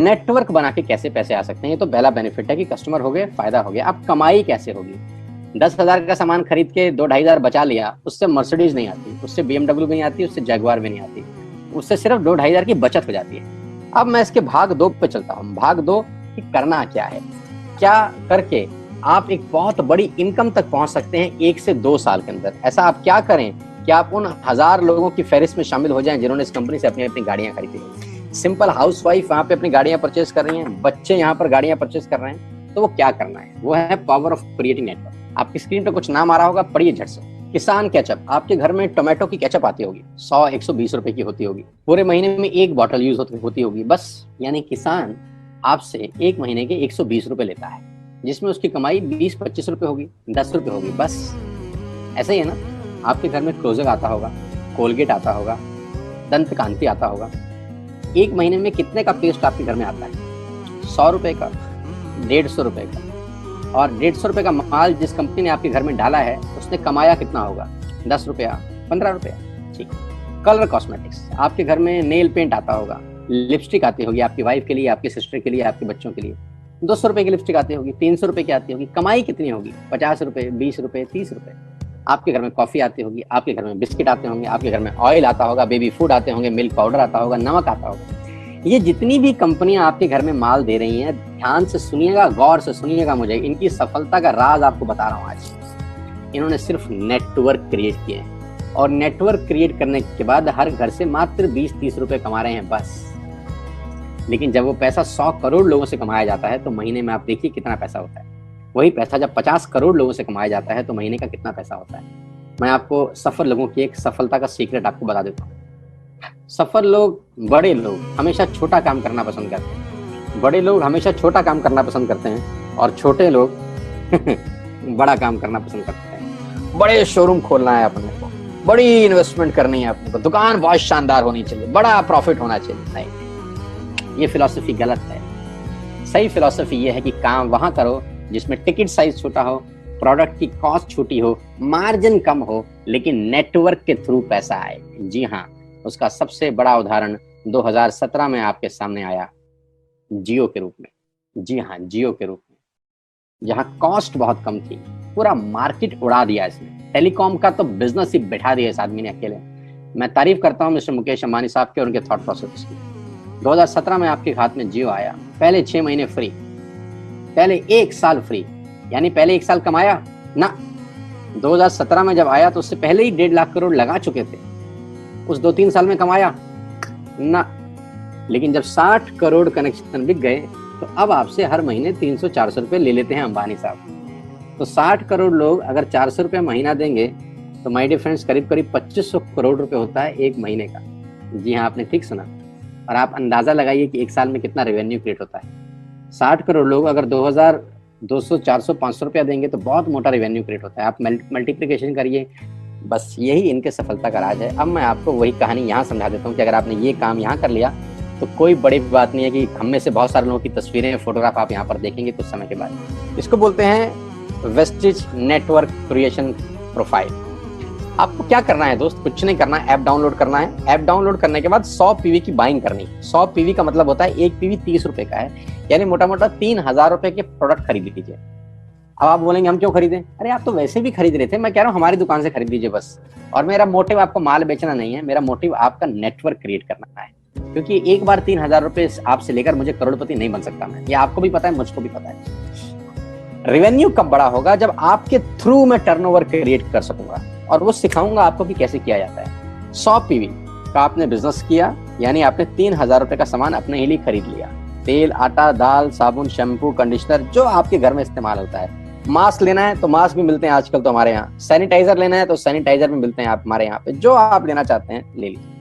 Network बना के कैसे पैसे आ सकते हैं, ये तो पहला बेनिफिट है कि कस्टमर हो गए, फायदा हो गया। अब कमाई कैसे होगी? 10,000 का सामान खरीद के 2-2,500 बचा लिया, उससे मर्सिडीज नहीं आती, उससे BMW भी नहीं आती, उससे जगुआर भी नहीं आती, उससे सिर्फ 2-2,500 की बचत हो जाती है। अब मैं इसके भाग 2 पे चलता हूँ। भाग 2 कि करना क्या है, क्या करके आप एक बहुत बड़ी इनकम तक पहुंच सकते हैं 1 से 2 साल के अंदर। ऐसा आप क्या करें कि आप उन 1000 लोगों की फहरिस्त में शामिल हो जाएं जिन्होंने इस कंपनी से अपनी अपनी गाड़ियां खरीदी हैं। सिंपल हाउसवाइफ वहां पे अपनी गाड़ियां परचेज कर रही हैं, बच्चे यहाँ पर गाड़ियां परचेज कर रहे हैं। तो वो क्या करना है, वो है पावर ऑफ क्रिएटिंग नेटवर्क। आपकी स्क्रीन पे कुछ नाम आ रहा होगा, पढ़िए झट से। किसान केचप, आपके घर में टोमेटो की केचप आती होगी, 100-120 रुपए की होती होगी, पूरे महीने में 1 बॉटल यूज होती होगी बस। यानी किसान आपसे 1 महीने के 120 रुपए लेता है, जिसमें उसकी कमाई 20-25 रुपए होगी, 10 रुपए होगी बस। ऐसा ही है ना? आपके घर में क्लोजर आता होगा, कोलगेट आता होगा, दंत कांति आता होगा। 1 महीने में कितने का पेस्ट आपके घर में आता है? 100 रुपए का, 150 रुपए का। और 150 रुपए का माल जिस कंपनी ने आपके घर में डाला है, उसने कमाया कितना होगा? 10 रुपया, 15 रुपया। ठीक। कलर कॉस्मेटिक्स, आपके घर में नेल पेंट आता होगा, लिपस्टिक आती होगी आपकी वाइफ के लिए, आपकी सिस्टर के लिए, आपके बच्चों के लिए। 200 रुपए की लिपस्टिक आती होगी, 300 रुपए की आती होगी। कमाई कितनी होगी? 50 रुपए, 20 रुपए, 30 रुपए। आपके घर में कॉफी आती होगी, आपके घर में बिस्किट आते होंगे, आपके घर में ऑयल आता होगा, बेबी फूड आते होंगे, मिल्क पाउडर आता होगा, नमक आता होगा। ये जितनी भी कंपनियां आपके घर में माल दे रही हैं, ध्यान से सुनिएगा, गौर से सुनिएगा, मुझे इनकी सफलता का राज आपको बता रहा हूं आज। इन्होंने सिर्फ नेटवर्क क्रिएट किए हैं, और नेटवर्क क्रिएट करने के बाद हर घर से मात्र 20-30 रुपए कमा रहे हैं बस। लेकिन जब वो पैसा 100 करोड़ लोगों से कमाया जाता है तो महीने में आप देखिए कितना पैसा होता है। वही पैसा जब 50 करोड़ लोगों से कमाया जाता है तो महीने का कितना पैसा होता है। मैं आपको सफल लोगों की एक सफलता का सीक्रेट आपको बता देता हूँ। सफल लोग, बड़े लोग हमेशा छोटा काम करना पसंद करते हैं। बड़े लोग हमेशा छोटा काम करना पसंद करते हैं, और छोटे लोग बड़ा काम करना पसंद करते हैं। बड़े शोरूम खोलना है अपने को, बड़ी इन्वेस्टमेंट करनी है अपने को, दुकान बहुत शानदार होनी चाहिए, बड़ा प्रॉफिट होना चाहिए। नहीं, ये फिलॉसफी गलत है। सही फिलॉसफी ये है कि काम वहां करो जिसमें टिकट साइज छोटा हो, प्रोडक्ट की कॉस्ट छोटी हो, मार्जिन कम हो, लेकिन नेटवर्क के थ्रू पैसा आए। जी हाँ, उसका सबसे बड़ा उदाहरण 2017 में आपके सामने आया, जियो के रूप में। जी हाँ, जियो के रूप में, जहां कॉस्ट बहुत कम थी, पूरा मार्केट उड़ा दिया इसने। टेलीकॉम का तो बिजनेस ही बैठा दिया इस आदमी ने अकेले। मैं तारीफ करता हूं मिस्टर मुकेश अंबानी साहब के और उनके थॉट प्रोसेस की। 2017 में आपके हाथ में जियो आया, पहले 6 महीने फ्री, पहले 1 साल फ्री। यानी पहले 1 साल कमाया ना। 2017 में जब आया तो उससे पहले ही 1.5 लाख करोड़ लगा चुके थे। उस 2-3 साल में कमाया ना। लेकिन जब 60 करोड़ कनेक्शन बिक गए तो अब आपसे हर महीने 300-400 रुपए ले लेते हैं अंबानी साहब। तो 60 करोड़ लोग अगर 400 रुपए महीना देंगे तो माय डियर फ्रेंड्स, करीब करीब 2500 करोड़ रुपए होता है 1 महीने का। जी हाँ, आपने ठीक सुना। और आप अंदाजा लगाइए कि 1 साल में कितना रेवेन्यू क्रिएट होता है। 60 करोड़ लोग अगर 2000, 200, 400, 500 रुपया देंगे तो बहुत मोटा रेवेन्यू क्रिएट होता है। आप मल्टीप्लिकेशन करिए, बस यही इनके सफलता का राज है। अब मैं आपको वही कहानी यहाँ समझा देता हूँ कि अगर आपने ये काम यहाँ कर लिया तो कोई बड़ी बात नहीं है कि हम में से बहुत सारे लोगों की तस्वीरें, फोटोग्राफ आप यहाँ पर देखेंगे कुछ समय के बाद। इसको बोलते हैं वेस्टिज नेटवर्क क्रिएशन प्रोफाइल। आपको क्या करना है दोस्त? कुछ नहीं करना है, ऐप डाउनलोड करना है। ऐप डाउनलोड करने के बाद 100 पीवी की बाइंग करनी है। 100 पीवी का मतलब होता है 1 पीवी 30 रुपए का है, यानी मोटा मोटा 3000 रुपए के प्रोडक्ट खरीद लीजिए। अब आप बोलेंगे हम क्यों खरीदें? अरे आप तो वैसे भी खरीद रहे थे, मैं कह रहा हूँ हमारी दुकान से खरीद लीजिए बस। और मेरा मोटिव आपको माल बेचना नहीं है, मेरा मोटिव आपका नेटवर्क क्रिएट करना है। क्योंकि एक बार 3000 रुपए आपसे लेकर मुझे करोड़पति नहीं बन सकता मैं, ये आपको भी पता है, मुझको भी पता है। रेवेन्यू कब बड़ा होगा? जब आपके थ्रू मैं टर्नओवर क्रिएट कर सकूंगा, और वो सिखाऊंगा आपको कि कैसे किया जाता है। 100 पीवी का आपने बिजनेस किया, यानी आपने 3000 रुपए का सामान अपने ही लिए खरीद लिया। तेल, आटा, दाल, साबुन, शैम्पू, कंडीशनर, जो आपके घर में इस्तेमाल होता है। मास्क लेना है तो मास्क भी मिलते हैं आजकल तो हमारे यहाँ। सैनिटाइजर लेना है तो सैनिटाइजर भी मिलते हैं आप हमारे यहाँ पे। जो आप लेना चाहते हैं ले लीजिए।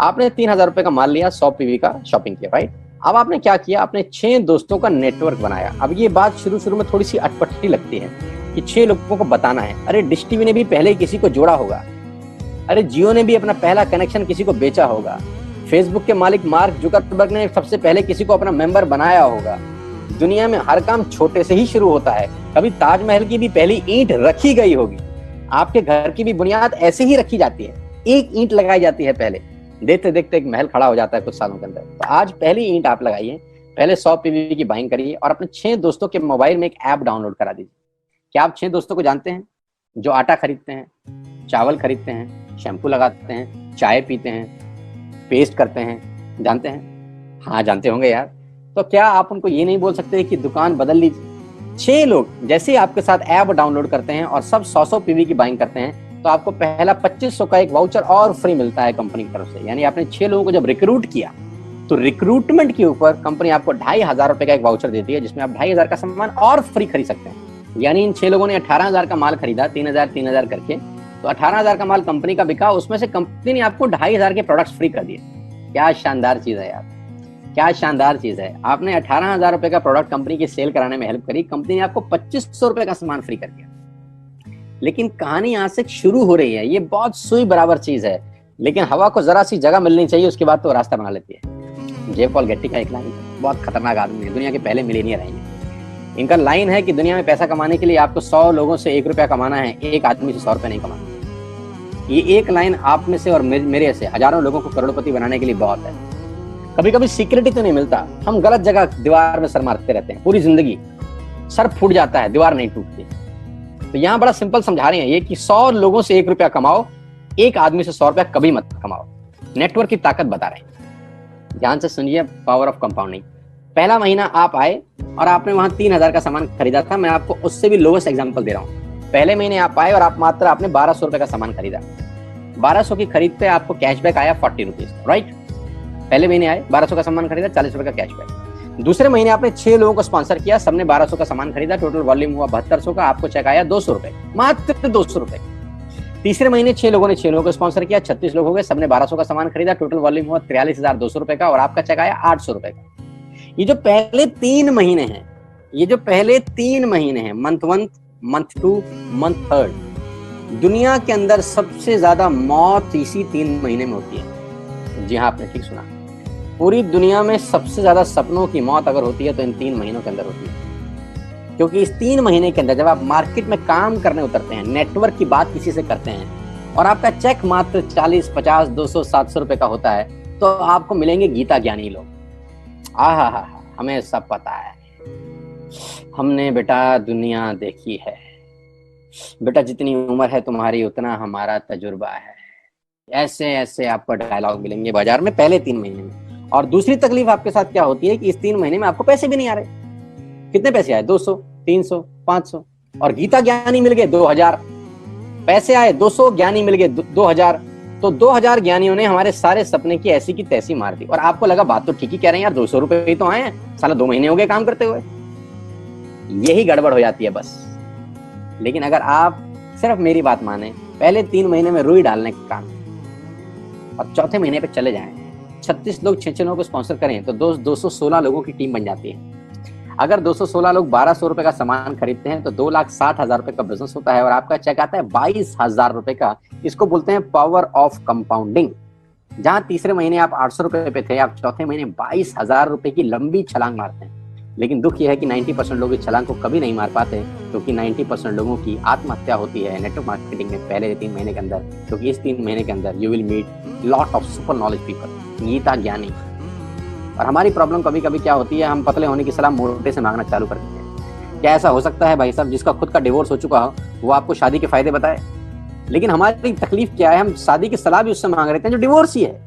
आपने 3000 रुपए का माल लिया, 100 पीवी का शॉपिंग किया, राइट? अब आपने क्या किया? आपने 6 दोस्तों का नेटवर्क बनाया। अब ये बात शुरू में थोड़ी सी अटपटी लगती है कि 6 लोगों को बताना है। अरे डिश टीवी ने भी पहले किसी को जोड़ा होगा, अरे जियो ने भी अपना पहला कनेक्शन किसी को बेचा होगा, फेसबुक के मालिक मार्क जुकरबर्ग ने सबसे पहले किसी को अपना मेंबर बनाया होगा। दुनिया में हर काम छोटे से ही शुरू होता है। कभी ताजमहल की भी पहली ईंट रखी गई होगी, आपके घर की भी बुनियाद ऐसे ही रखी जाती है। एक ईंट लगाई जाती है पहले, देखते देखते एक महल खड़ा हो जाता है कुछ सालों के अंदर। तो आज पहली ईंट आप लगाइए, पहले 100 पीवी की बाइंग करिए और अपने 6 दोस्तों के मोबाइल में एक ऐप डाउनलोड करा दीजिए। क्या आप 6 दोस्तों को जानते हैं जो आटा खरीदते हैं, चावल खरीदते हैं, शैम्पू लगाते हैं, चाय पीते हैं, पेस्ट करते हैं? जानते हैं? हाँ जानते होंगे यार। तो क्या आप उनको ये नहीं बोल सकते कि दुकान बदल लीजिए? 6 लोग जैसे ही आपके साथ ऐप डाउनलोड करते हैं और सब 100 पीवी की बाइंग करते हैं तो आपको पहला 2500 का एक वाउचर और फ्री मिलता है कंपनी की तरफ से। यानी आपने 6 लोगों को जब रिक्रूट किया तो रिक्रूटमेंट के ऊपर कंपनी आपको 2500 रुपए का एक वाउचर देती है जिसमें आप 2500 का सामान और फ्री खरीद सकते हैं। यानी इन 6 लोगों ने 18,000 का माल खरीदा, 3,000 करके, तो 18,000 का माल कंपनी का बिका, उसमें से कंपनी ने आपको 2500 के प्रोडक्ट्स फ्री कर दिए। क्या शानदार चीज है यार, क्या शानदार चीज है। आपने 18,000 रुपए का प्रोडक्ट कंपनी की सेल कराने में हेल्प करी, कंपनी ने आपको 2500 रुपए का सामान फ्री कर दिया। लेकिन कहानी यहाँ से शुरू हो रही है। ये बहुत सुई बराबर चीज है, लेकिन हवा को जरा सी जगह मिलनी चाहिए, उसके बाद तो रास्ता बना लेती है। जे पॉल गेट्टी का एक लाइन, बहुत खतरनाक आदमी है, दुनिया के पहले मिलेनियर हैं। इनका लाइन है कि दुनिया में पैसा कमाने के लिए आपको 100 लोगों से 1 रुपया कमाना है, एक आदमी से 100 रुपया नहीं कमाना। ये एक लाइन आप में से और मेरे से हजारों लोगों को करोड़पति बनाने के लिए बहुत है। कभी कभी सिक्योरिटी तो नहीं मिलता, हम गलत जगह दीवार में सर मारते रहते हैं, पूरी जिंदगी सर फूट जाता है, दीवार नहीं टूटती। तो यहाँ बड़ा सिंपल समझा रहे हैं ये कि 100 लोगों से 1 रुपया कमाओ, एक आदमी से 100 रुपया कभी मत कमाओ। नेटवर्क की ताकत बता रहे हैं, ध्यान से सुनिए, पावर ऑफ कंपाउंडिंग। पहला महीना आप आए और आपने वहां 3,000 का सामान खरीदा था। मैं आपको उससे भी लोवेस्ट एग्जांपल दे रहा हूँ। पहले महीने आप आए और आप मात्र आपने 1200 रुपए का सामान खरीदा। 1200 की खरीद पे आपको कैशबैक आया 40 रुपीज, राइट। पहले महीने आए, 1200 का सामान खरीदा, 40 रुपए का कैशबैक। दूसरे महीने आपने 6 लोगों को स्पॉन्सर किया, सबने 1200 का सामान खरीदा, टोटल वॉल्यूम हुआ 7200 का, आपको चेक आया 200 रुपए, मात्र 200 रुपए। तीसरे महीने 6 लोगों ने 6 लोगों को स्पॉन्सर किया, 36 लोग हो गए, सबने 1200 का सामान खरीदा, टोटल वॉल्यूम हुआ 43,200 रुपए का और आपका चेक आया 800 रुपए का। ये जो पहले 3 महीने हैं, ये जो पहले 3 महीने हैं, मंथ 1, मंथ 2, मंथ 3, दुनिया के अंदर सबसे ज्यादा मौत इसी 3 महीने में होती है। जी हाँ, आपने ठीक सुना, पूरी दुनिया में सबसे ज्यादा सपनों की मौत अगर होती है तो इन 3 महीनों के अंदर होती है। क्योंकि इस 3 महीने के अंदर जब आप मार्केट में काम करने उतरते हैं, नेटवर्क की बात किसी से करते हैं और आपका चेक मात्र 40, 50, 200, 700 रुपए का होता है, तो आपको मिलेंगे गीता ज्ञानी लोग। आहा, हमें सब पता है, हमने बेटा दुनिया देखी है, बेटा जितनी उम्र है तुम्हारी उतना हमारा तजुर्बा है। ऐसे ऐसे आपको डायलॉग मिलेंगे बाजार में पहले 3 महीने में। और दूसरी तकलीफ आपके साथ क्या होती है कि इस 3 महीने में आपको पैसे भी नहीं आ रहे। कितने पैसे आए? 200, 300, 500, और गीता ज्ञानी मिल गए 2000। पैसे आए 200, ज्ञानी मिल गए 2000। तो 2000 ज्ञानियों ने हमारे सारे सपने की ऐसी की तैसी मार दी। और आपको लगा बात तो ठीक ही कह रहे हैं यार, 200 रुपए ही तो आए हैं, साला 2 महीने हो गए काम करते हुए। यही गड़बड़ हो जाती है बस। लेकिन अगर आप सिर्फ मेरी बात माने, पहले 3 महीने में रुई डालने का काम और चौथे महीने पे चले जाएं, 36 लोग 6 लोगों को स्पॉन्सर करें तो 216 लोगों की टीम बन जाती है। अगर 216 लोग 1200 रुपए का सामान खरीदते हैं तो 2,60,000 रुपए का बिजनेस होता है और आपका चेक आता है 22,000 रुपए का। इसको बोलते हैं पावर ऑफ कंपाउंडिंग। जहां तीसरे महीने आप 800 रुपए पे थे, आप चौथे महीने 22,000 रुपए की लंबी छलांग मारते हैं। लेकिन दुख यह है कि 90% लोग इस छलांग को कभी नहीं मार पाते, क्योंकि 90% लोगों की आत्महत्या होती है नेटवर्क मार्केटिंग में पहले 3 महीने के अंदर। क्योंकि इस 3 महीने के अंदर you will meet lot of super knowledge people, Gita ज्ञानी। और हमारी प्रॉब्लम कभी कभी क्या होती है, हम पतले होने की सलाह मोटे से मांगना चालू कर देते हैं। क्या ऐसा हो सकता है भाई साहब, जिसका खुद का डिवोर्स हो चुका हो वो आपको शादी के फायदे बताए? लेकिन हमारी तकलीफ क्या है, हम शादी की सलाह भी उससे मांग रहे थे जो डिवोर्स ही है।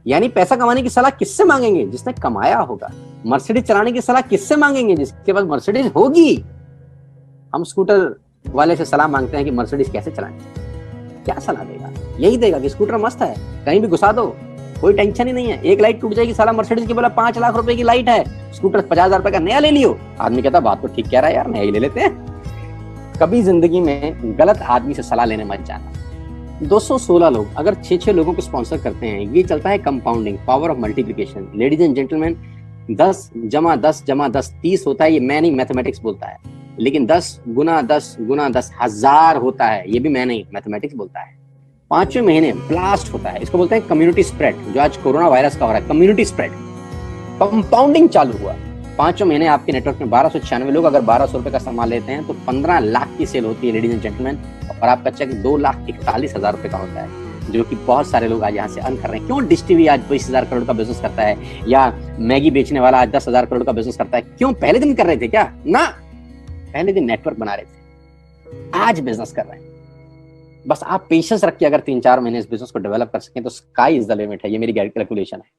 यानी पैसा कमाने की सलाह किससे मांगेंगे? जिसने कमाया होगा। मर्सिडीज चलाने की सलाह किससे मांगेंगे? जिसके पास मर्सिडीज होगी। हम स्कूटर वाले से सलाह मांगते हैं कि मर्सिडीज कैसे चलाएं। क्या सलाह देगा? यही देगा कि स्कूटर मस्त है, कहीं भी घुसा दो, कोई टेंशन ही नहीं है। एक लाइट टूट जाएगी, साला मर्सिडीज की बोला 5 लाख रुपए की लाइट है, स्कूटर 50,000 रुपए का नया ले लियो। आदमी कहता बात तो ठीक कह रहा है यार, नया ही ले लेते हैं। कभी जिंदगी में गलत आदमी से सलाह लेने मत जाना। 216 लोग अगर 6 लोगों को स्पॉन्सर करते हैं, ये चलता है compounding, power of multiplication. Ladies and gentleman, 10 + 10 + 10 30 होता है। ये मैं नहीं, मैथमेटिक्स बोलता है। लेकिन 10 × 10 × 10 1000 होता है। ये भी मैं नहीं, मैथमेटिक्स बोलता है। 5वें महीने ब्लास्ट होता है, इसको बोलते हैं कम्युनिटी स्प्रेड, जो आज कोरोना वायरस का हो रहा है। कम्युनिटी स्प्रेड, कंपाउंडिंग चालू हुआ। 5वें महीने आपके नेटवर्क में 1296 लोग अगर 1200 रुपए का सामान लेते हैं तो 15 लाख की सेल होती है लेडीज एंड जेंटलमैन, और आपका चेक 2,41,000 रुपए का होता है। जो कि बहुत सारे लोग आज यहाँ से अर्न कर रहे हैं। क्यों डिश टीवी आज 20,000 करोड़ का बिजनेस करता है, या मैगी बेचने वाला आज 10,000 करोड़ का बिजनेस करता है? क्यों? पहले दिन कर रहे थे क्या? ना, पहले दिन नेटवर्क बना रहे थे, आज बिजनेस कर रहे हैं। बस आप पेशेंस रख के अगर 3-4 महीने इस बिजनेस को डेवलप कर सकें तो स्काई इज द लिमिट है। ये मेरी कैलकुलेशन है।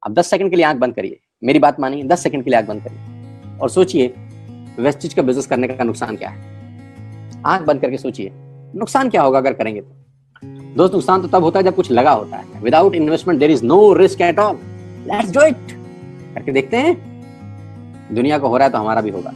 अब 10 सेकंड के लिए आंख बंद करिए, मेरी बात मानिए, 10 सेकंड के लिए आंख बंद करिए और सोचिए वेस्टेज का बिजनेस करने का नुकसान क्या है। आंख बंद करके सोचिए नुकसान क्या होगा अगर करेंगे तो। दोस्त, नुकसान तो तब होता है जब कुछ लगा होता है। Without investment there is no risk at all. Let's do it. करके देखते हैं, दुनिया को हो रहा है तो हमारा भी होगा।